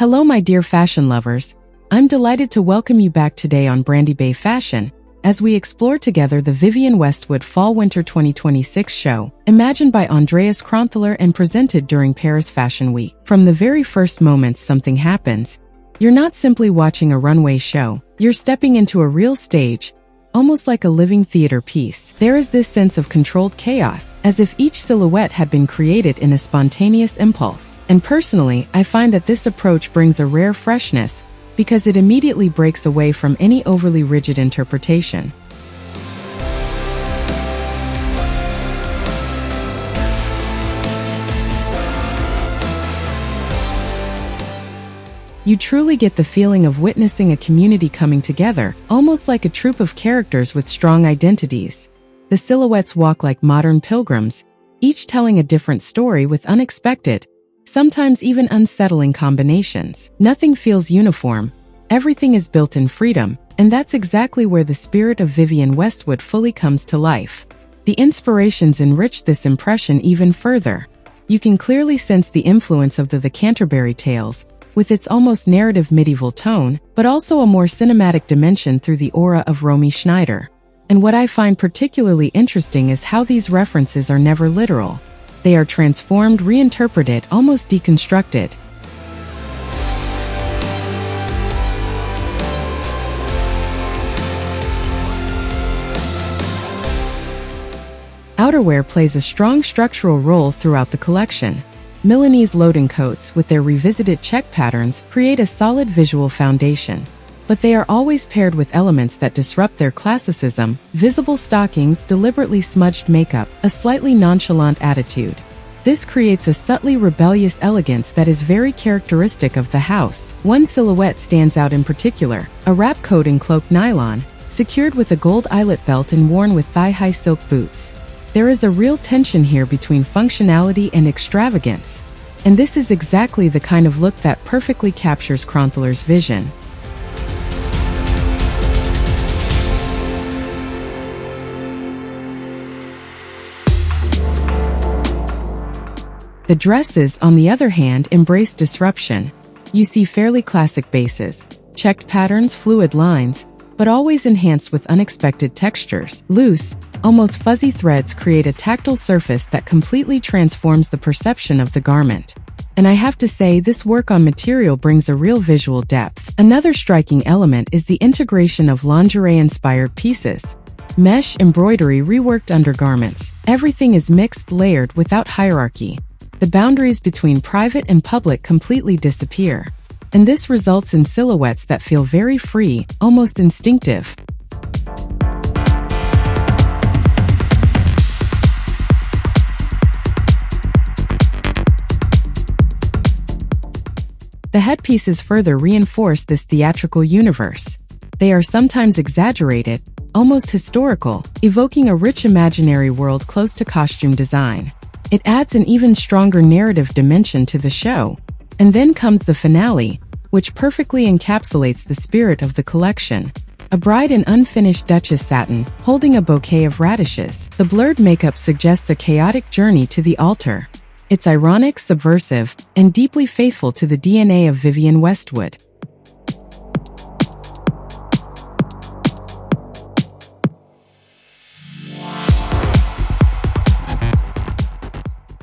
Hello my dear fashion lovers. I'm delighted to welcome you back today on Brandibay Fashion, as we explore together the Vivienne Westwood Fall Winter 2026 show, imagined by Andreas Kronthaler and presented during Paris Fashion Week. From the very first moments something happens, you're not simply watching a runway show, you're stepping into a real stage, almost like a living theater piece. There is this sense of controlled chaos, as if each silhouette had been created in a spontaneous impulse. And personally, I find that this approach brings a rare freshness, because it immediately breaks away from any overly rigid interpretation. You truly get the feeling of witnessing a community coming together, almost like a troupe of characters with strong identities. The silhouettes walk like modern pilgrims, each telling a different story with unexpected, sometimes even unsettling combinations. Nothing feels uniform, everything is built in freedom, and that's exactly where the spirit of Vivienne Westwood fully comes to life. The inspirations enrich this impression even further. You can clearly sense the influence of the Canterbury Tales, with its almost narrative medieval tone, but also a more cinematic dimension through the aura of Romy Schneider. And what I find particularly interesting is how these references are never literal. They are transformed, reinterpreted, almost deconstructed. Outerwear plays a strong structural role throughout the collection. Milanese loading coats with their revisited check patterns create a solid visual foundation. But they are always paired with elements that disrupt their classicism: visible stockings, deliberately smudged makeup, a slightly nonchalant attitude. This creates a subtly rebellious elegance that is very characteristic of the house. One silhouette stands out in particular, a wrap coat in cloak nylon, secured with a gold eyelet belt and worn with thigh-high silk boots. There is a real tension here between functionality and extravagance. And this is exactly the kind of look that perfectly captures Kronthaler's vision. The dresses, on the other hand, embrace disruption. You see fairly classic bases, checked patterns, fluid lines, but always enhanced with unexpected textures. Loose, almost fuzzy threads create a tactile surface that completely transforms the perception of the garment. And I have to say, this work on material brings a real visual depth. Another striking element is the integration of lingerie-inspired pieces. Mesh, embroidery, reworked undergarments. Everything is mixed, layered, without hierarchy. The boundaries between private and public completely disappear. And this results in silhouettes that feel very free, almost instinctive. The headpieces further reinforce this theatrical universe. They are sometimes exaggerated, almost historical, evoking a rich imaginary world close to costume design. It adds an even stronger narrative dimension to the show. And then comes the finale, which perfectly encapsulates the spirit of the collection. A bride in unfinished Duchess satin, holding a bouquet of radishes. The blurred makeup suggests a chaotic journey to the altar. It's ironic, subversive, and deeply faithful to the DNA of Vivienne Westwood.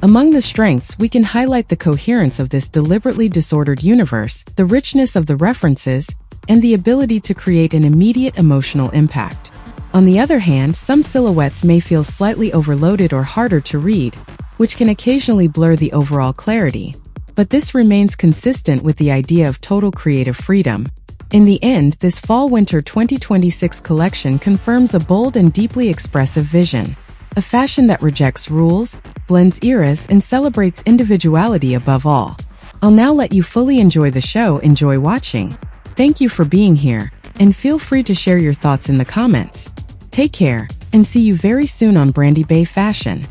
Among the strengths, we can highlight the coherence of this deliberately disordered universe, the richness of the references, and the ability to create an immediate emotional impact. On the other hand, some silhouettes may feel slightly overloaded or harder to read, which can occasionally blur the overall clarity. But this remains consistent with the idea of total creative freedom. In the end, this Fall-Winter 2026 collection confirms a bold and deeply expressive vision. A fashion that rejects rules, blends eras, and celebrates individuality above all. I'll now let you fully enjoy the show. Enjoy watching. Thank you for being here, and feel free to share your thoughts in the comments. Take care, and see you very soon on Brandibay Fashion.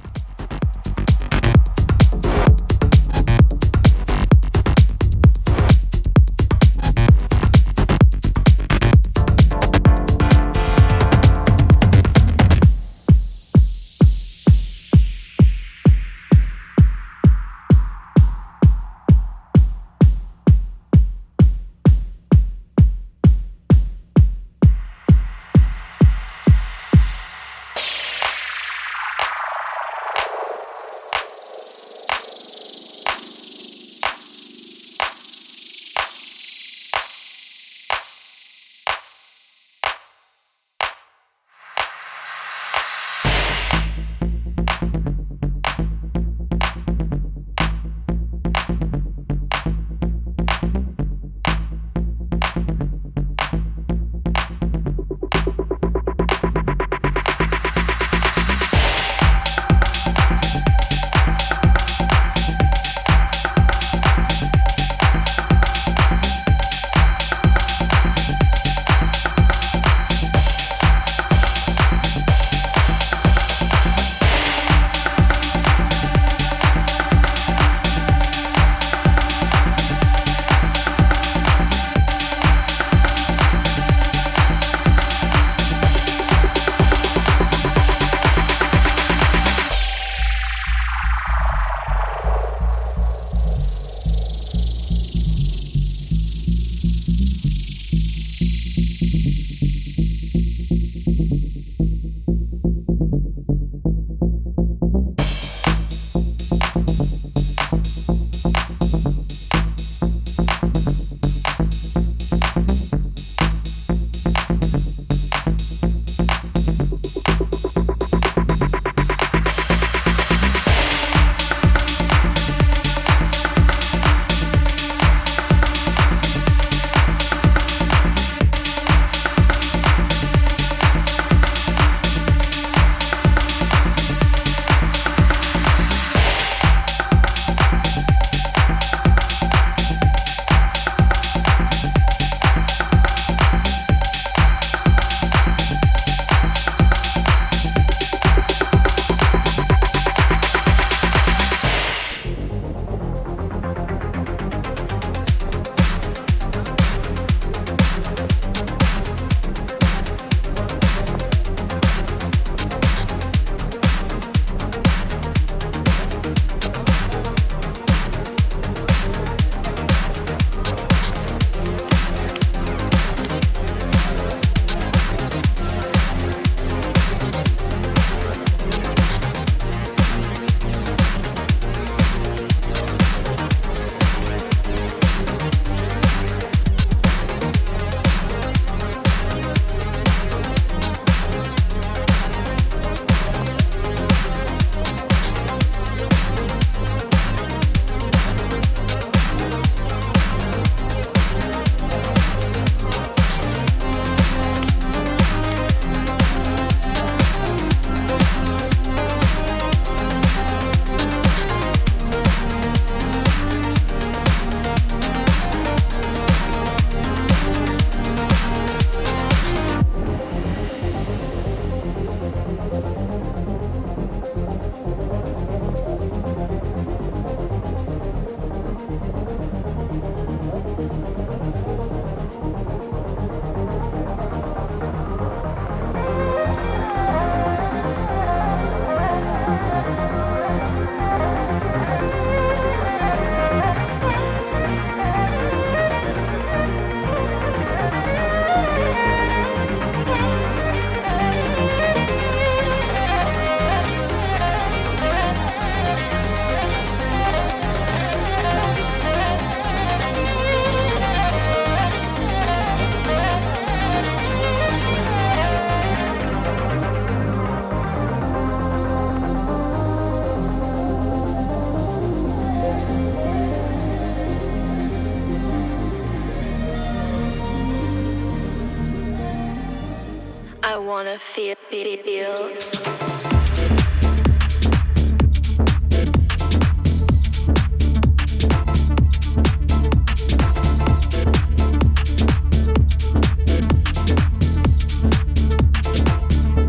I wanna feel.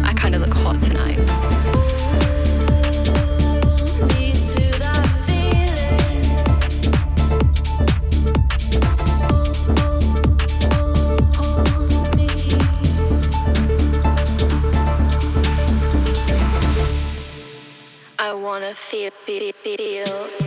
I kinda look hot tonight. I wanna feel.